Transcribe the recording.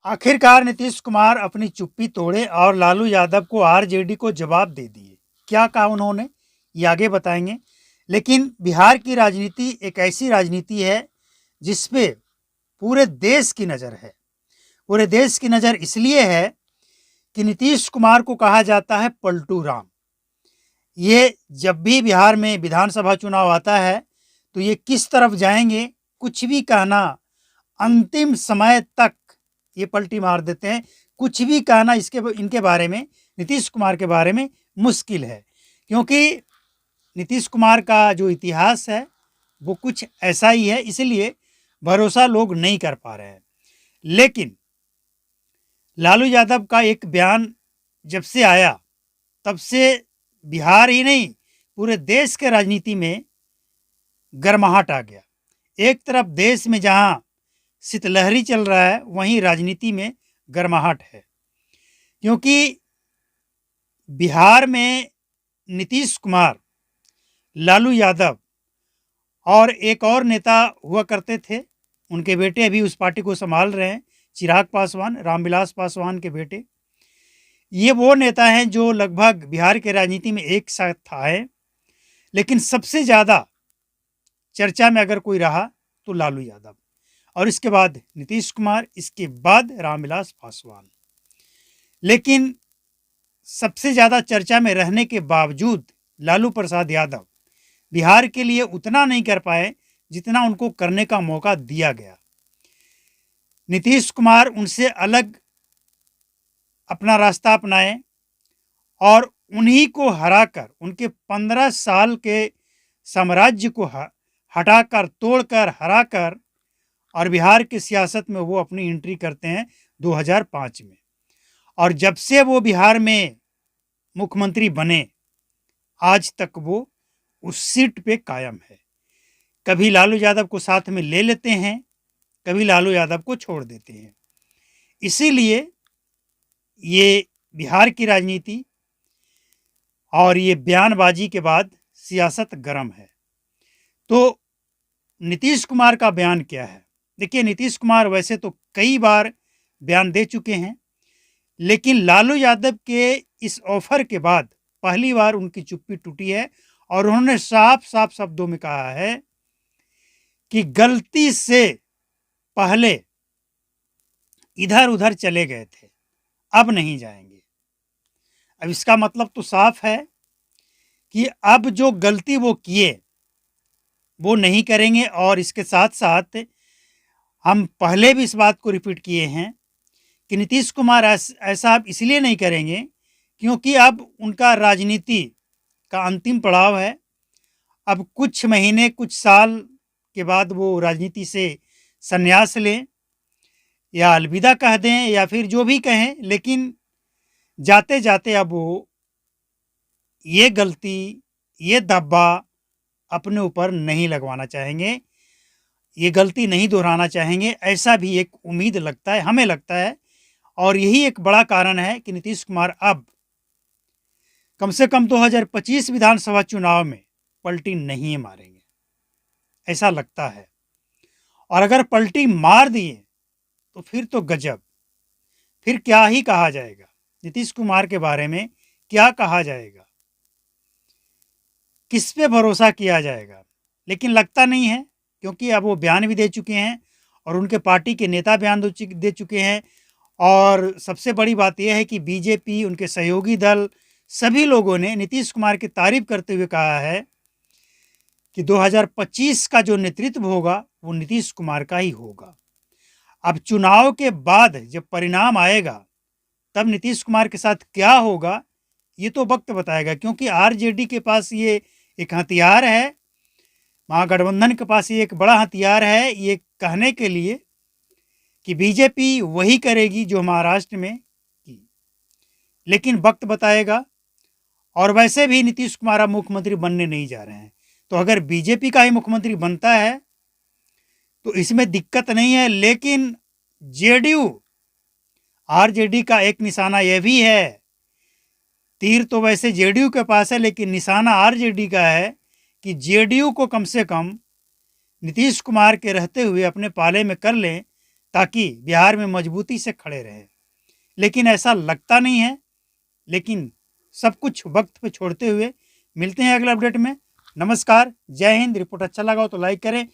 आखिरकार नीतीश कुमार अपनी चुप्पी तोड़े और लालू यादव को आरजेडी को जवाब दे दिए। क्या कहा उन्होंने, ये आगे बताएंगे। लेकिन बिहार की राजनीति एक ऐसी राजनीति है जिस पे पूरे देश की नज़र है। पूरे देश की नज़र इसलिए है कि नीतीश कुमार को कहा जाता है पलटू राम। ये जब भी बिहार में विधानसभा चुनाव आता है तो ये किस तरफ जाएंगे कुछ भी कहना, अंतिम समय तक ये पलटी मार देते हैं। कुछ भी कहना इनके बारे में, नीतीश कुमार के बारे में मुश्किल है, क्योंकि नीतीश कुमार का जो इतिहास है वो कुछ ऐसा ही है, इसलिए भरोसा लोग नहीं कर पा रहे हैं। लेकिन लालू यादव का एक बयान जब से आया तब से बिहार ही नहीं पूरे देश के राजनीति में गर्माहट आ गया। एक तरफ देश में जहां शीतलहरी चल रहा है वहीं राजनीति में गर्माहट है, क्योंकि बिहार में नीतीश कुमार, लालू यादव और एक और नेता हुआ करते थे, उनके बेटे अभी उस पार्टी को संभाल रहे हैं, चिराग पासवान, रामविलास पासवान के बेटे। ये वो नेता हैं जो लगभग बिहार के राजनीति में एक साथ आए, लेकिन सबसे ज़्यादा चर्चा में अगर कोई रहा तो लालू यादव, और इसके बाद नीतीश कुमार, इसके बाद रामविलास पासवान। लेकिन सबसे ज़्यादा चर्चा में रहने के बावजूद लालू प्रसाद यादव बिहार के लिए उतना नहीं कर पाए जितना उनको करने का मौका दिया गया। नीतीश कुमार उनसे अलग अपना रास्ता अपनाए और उन्हीं को हराकर, उनके 15 साल के साम्राज्य को हटाकर, तोड़कर, हराकर और बिहार की सियासत में वो अपनी एंट्री करते हैं 2005 में। और जब से वो बिहार में मुख्यमंत्री बने आज तक वो उस सीट पे कायम है। कभी लालू यादव को साथ में ले लेते हैं, कभी लालू यादव को छोड़ देते हैं। इसीलिए ये बिहार की राजनीति और ये बयानबाजी के बाद सियासत गर्म है। तो नीतीश कुमार का बयान क्या है? देखिए, नीतीश कुमार वैसे तो कई बार बयान दे चुके हैं, लेकिन लालू यादव के इस ऑफर के बाद पहली बार उनकी चुप्पी टूटी है और उन्होंने साफ साफ शब्दों में कहा है कि गलती से पहले इधर उधर चले गए थे, अब नहीं जाएंगे। अब इसका मतलब तो साफ है कि अब जो गलती वो किए वो नहीं करेंगे। और इसके साथ साथ हम पहले भी इस बात को रिपीट किए हैं कि नीतीश कुमार ऐसा अब इसलिए नहीं करेंगे क्योंकि अब उनका राजनीति का अंतिम पड़ाव है। अब कुछ महीने, कुछ साल के बाद वो राजनीति से संन्यास लें या अलविदा कह दें या फिर जो भी कहें, लेकिन जाते जाते अब वो ये गलती, ये धब्बा अपने ऊपर नहीं लगवाना चाहेंगे, ये गलती नहीं दोहराना चाहेंगे। ऐसा भी एक उम्मीद लगता है, हमें लगता है। और यही एक बड़ा कारण है कि नीतीश कुमार अब कम से कम 2025 विधानसभा चुनाव में पलटी नहीं मारेंगे, ऐसा लगता है। और अगर पलटी मार दिए तो फिर तो गजब, फिर क्या ही कहा जाएगा नीतीश कुमार के बारे में, क्या कहा जाएगा, किस पे भरोसा किया जाएगा। लेकिन लगता नहीं है, क्योंकि अब वो बयान भी दे चुके हैं और उनके पार्टी के नेता बयान दे चुके हैं। और सबसे बड़ी बात यह है कि बीजेपी, उनके सहयोगी दल, सभी लोगों ने नीतीश कुमार की तारीफ करते हुए कहा है कि 2025 का जो नेतृत्व होगा वो नीतीश कुमार का ही होगा। अब चुनाव के बाद जब परिणाम आएगा तब नीतीश कुमार के साथ क्या होगा ये तो वक्त बताएगा, क्योंकि आरजेडी के पास ये एक हथियार है, महागठबंधन के पास ये एक बड़ा हथियार है ये कहने के लिए कि बीजेपी वही करेगी जो महाराष्ट्र में की। लेकिन वक्त बताएगा। और वैसे भी नीतीश कुमार अब मुख्यमंत्री बनने नहीं जा रहे हैं, तो अगर बीजेपी का ही मुख्यमंत्री बनता है तो इसमें दिक्कत नहीं है। लेकिन जेडीयू, आरजेडी का एक निशाना यह भी है, तीर तो वैसे जेडीयू के पास है लेकिन निशाना आरजेडी का है कि जेडीयू को कम से कम नीतीश कुमार के रहते हुए अपने पाले में कर लें, ताकि बिहार में मजबूती से खड़े रहे। लेकिन ऐसा लगता नहीं है। लेकिन सब कुछ वक्त पे छोड़ते हुए मिलते हैं अगले अपडेट में। नमस्कार, जय हिंद। रिपोर्ट अच्छा लगा हो तो लाइक करें,